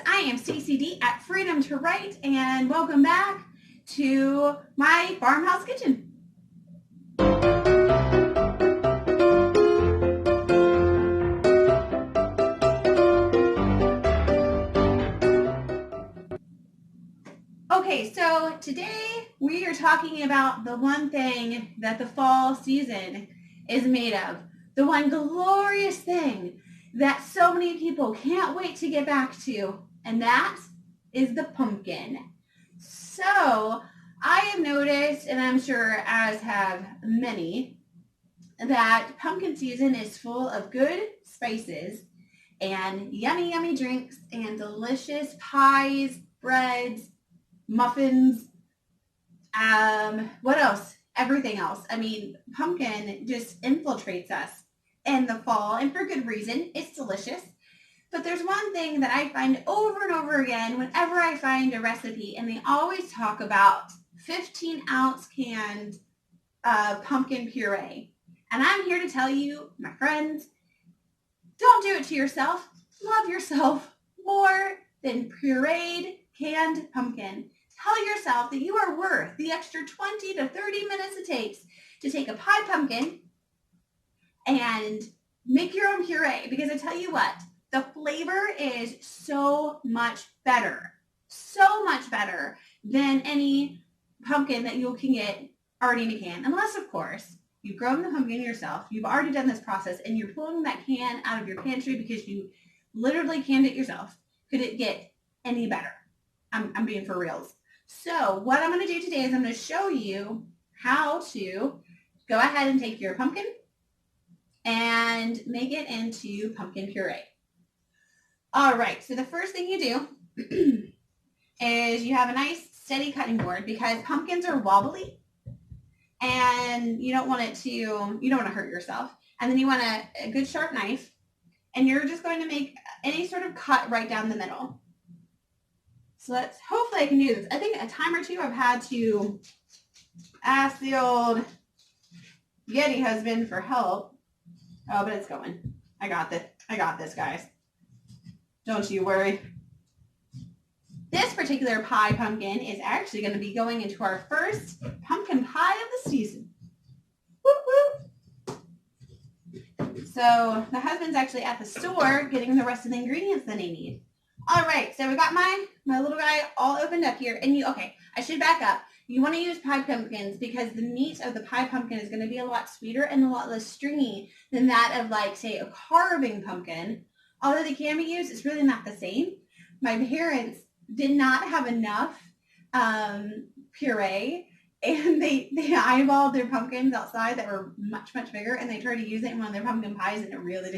I am CCD at Freedom to Write, and welcome back to my farmhouse kitchen. Okay, so today we are talking about the one thing that the fall season is made of. The one glorious thing that so many people can't wait to get back to, and that is the pumpkin. So I have noticed, and I'm sure as have many, that pumpkin season is full of good spices and yummy, yummy drinks and delicious pies, breads, muffins, what else? Everything else. I mean, pumpkin just infiltrates us in the fall, and for good reason. It's delicious. But there's one thing that I find over and over again whenever I find a recipe, and they always talk about 15-ounce canned pumpkin puree. And I'm here to tell you, my friends, don't do it to yourself. Love yourself more than pureed canned pumpkin. Tell yourself that you are worth the extra 20 to 30 minutes it takes to take a pie pumpkin and make your own puree, because I tell you what, the flavor is so much better than any pumpkin that you can get already in a can. Unless, of course, you've grown the pumpkin yourself, you've already done this process, and you're pulling that can out of your pantry because you literally canned it yourself. Could it get any better? I'm being for reals. So what I'm going to do today is I'm going to show you how to go ahead and take your pumpkin and make it into pumpkin puree. All right, so the first thing you do is you have a nice steady cutting board, because pumpkins are wobbly and you don't want to hurt yourself. And then you want a good sharp knife, and you're just going to make any sort of cut right down the middle. So hopefully I can do this. I think a time or two I've had to ask the old Yeti husband for help. Oh, but it's going. I got this, guys. Don't you worry. This particular pie pumpkin is actually going to be going into our first pumpkin pie of the season. Whoop, whoop. So the husband's actually at the store getting the rest of the ingredients that he needs. All right, so we got my little guy all opened up here. And I should back up. You want to use pie pumpkins because the meat of the pie pumpkin is going to be a lot sweeter and a lot less stringy than that of, like, say, a carving pumpkin. Although they can be used, it's really not the same. My parents did not have enough puree, and they eyeballed their pumpkins outside that were much, much bigger, and they tried to use it in one of their pumpkin pies, and it really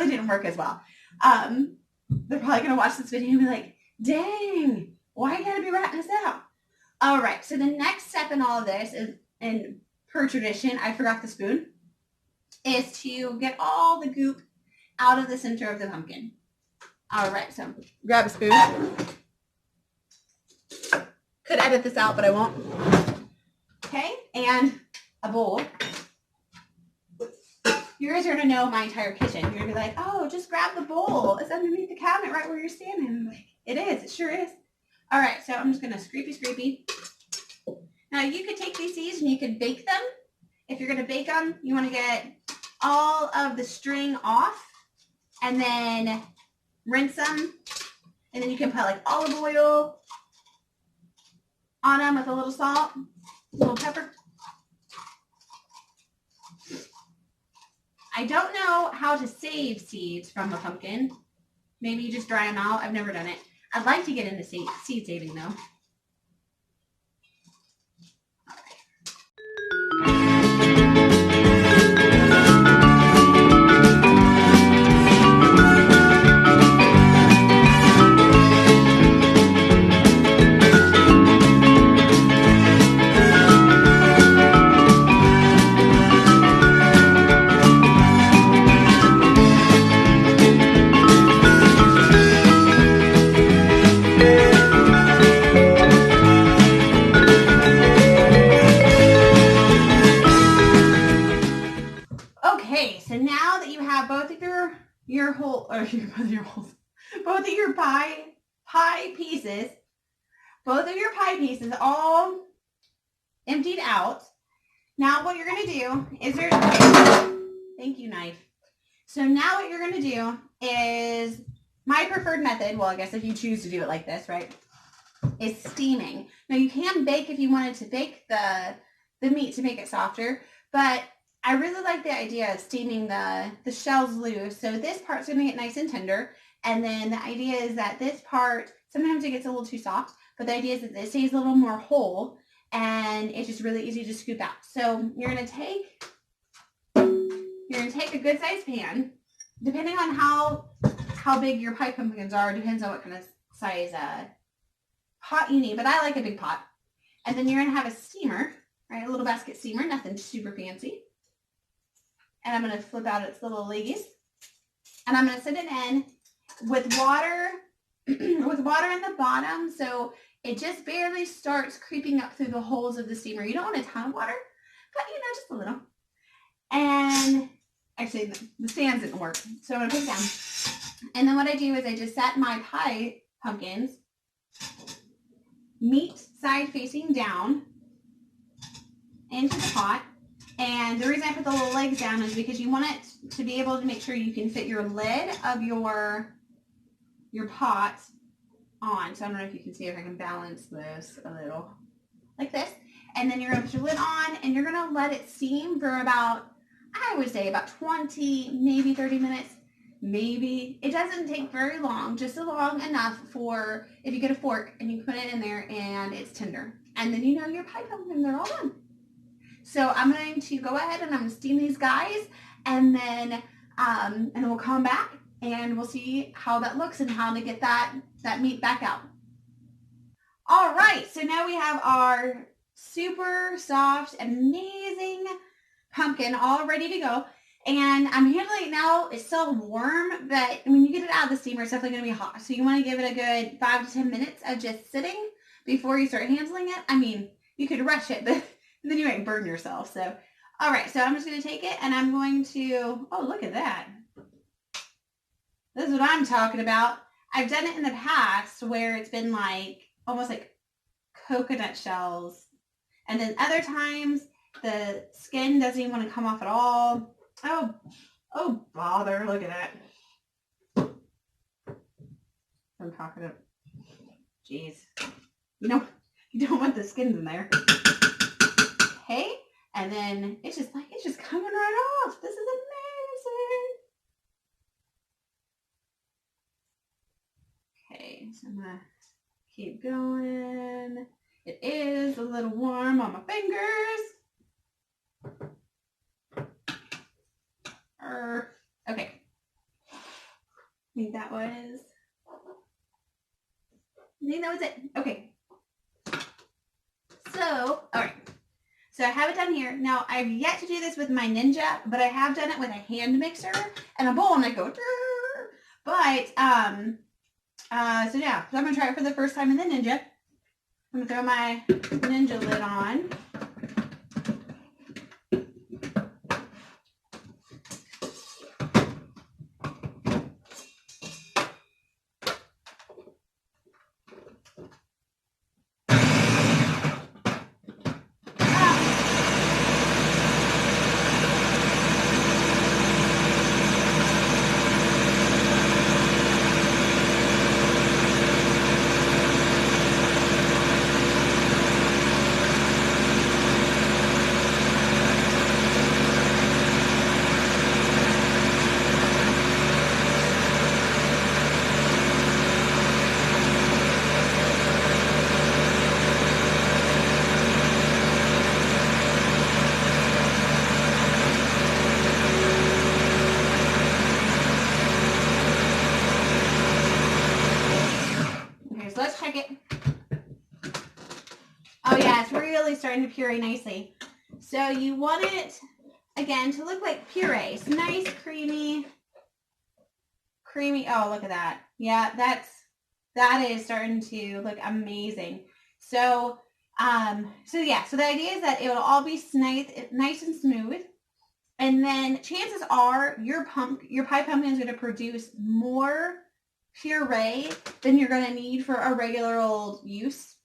didn't work as well. They're probably going to watch this video and be like, dang, why you got to be ratting us out? All right, so the next step in all of this is, and per tradition, I forgot the spoon, is to get all the goop out of the center of the pumpkin. All right, so grab a spoon. Could edit this out, but I won't. Okay, and a bowl. You guys are going to know my entire kitchen. You're going to be like, oh, just grab the bowl. It's underneath the cabinet right where you're standing. I'm like, it is. It sure is. All right, so I'm just going to scrapey. Now, you could take these seeds and you could bake them. If you're going to bake them, you want to get all of the string off and then rinse them. And then you can put, like, olive oil on them with a little salt, a little pepper. I don't know how to save seeds from a pumpkin. Maybe you just dry them out. I've never done it. I'd like to get into seed saving, though. both of your pie pie pieces, both of your pie pieces all emptied out. Now what you're going to do is thank you, knife. So now what you're going to do is my preferred method, well, I guess if you choose to do it like this, right, is steaming. Now you can bake if you wanted to bake the meat to make it softer, but I really like the idea of steaming the shells loose. So this part's going to get nice and tender. And then the idea is that this part, sometimes it gets a little too soft, but the idea is that it stays a little more whole and it's just really easy to scoop out. So you're going to take a good sized pan, depending on how big your pie pumpkins are, depends on what kind of size pot you need, but I like a big pot. And then you're going to have a steamer, right? A little basket steamer, nothing super fancy. And I'm going to flip out its little leggies. And I'm going to set it in with water, with water in the bottom, so it just barely starts creeping up through the holes of the steamer. You don't want a ton of water, but just a little. And actually, the stands didn't work, so I'm going to put it down. And then what I do is I just set my pie pumpkins meat side facing down into the pot. And the reason I put the little legs down is because you want it to be able to make sure you can fit your lid of your pot on. So I don't know if you can see if I can balance this a little like this. And then you're going to put your lid on and you're going to let it steam for about, I would say about 20, maybe 30 minutes. Maybe. It doesn't take very long, just long enough for if you get a fork and you put it in there and it's tender. And then your pie pumpkins are all done. So I'm going to go ahead and I'm going to steam these guys and then we'll come back and we'll see how that looks and how to get that meat back out. All right, so now we have our super soft, amazing pumpkin all ready to go. And I'm handling it now. It's still warm, but when you get it out of the steamer, it's definitely going to be hot. So you want to give it a good 5 to 10 minutes of just sitting before you start handling it. I mean, you could rush it, but then you might burn yourself. So, all right, so I'm just going to take it and I'm going to, oh, look at that. This is what I'm talking about. I've done it in the past where it's been like, almost like coconut shells. And then other times the skin doesn't even want to come off at all. Oh, bother, look at that. I'm talking about, jeez. You don't want the skins in there. Okay, and then it's just coming right off. This is amazing. Okay, so I'm gonna keep going. It is a little warm on my fingers. Okay. I think that was it. Okay. So, all right. So I have it done here. Now, I've yet to do this with my Ninja, but I have done it with a hand mixer and a bowl, and I go, Durr! But, so yeah, so I'm going to try it for the first time in the Ninja. I'm going to throw my Ninja lid on. Starting to puree nicely. So you want it again to look like puree. It's nice, creamy. Oh, look at that. Yeah, that is starting to look amazing. So yeah, so the idea is that it will all be nice and smooth. And then chances are your pie pumpkin is going to produce more puree than you're going to need for a regular old use.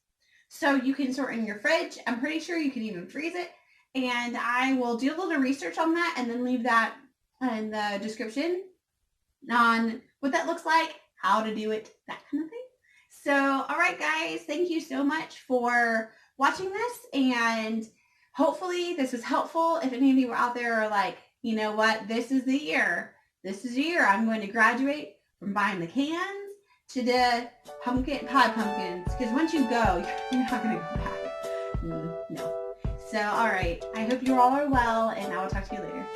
So you can store it in your fridge. I'm pretty sure you can even freeze it. And I will do a little research on that and then leave that in the description on what that looks like, how to do it, that kind of thing. So, all right, guys, thank you so much for watching this. And hopefully this was helpful. If any of you out there are like, you know what, this is the year. This is the year I'm going to graduate from buying the cans to the pumpkin pie pumpkins. Because once you go, you're not going to go back. No. So, all right. I hope you all are well, and I will talk to you later.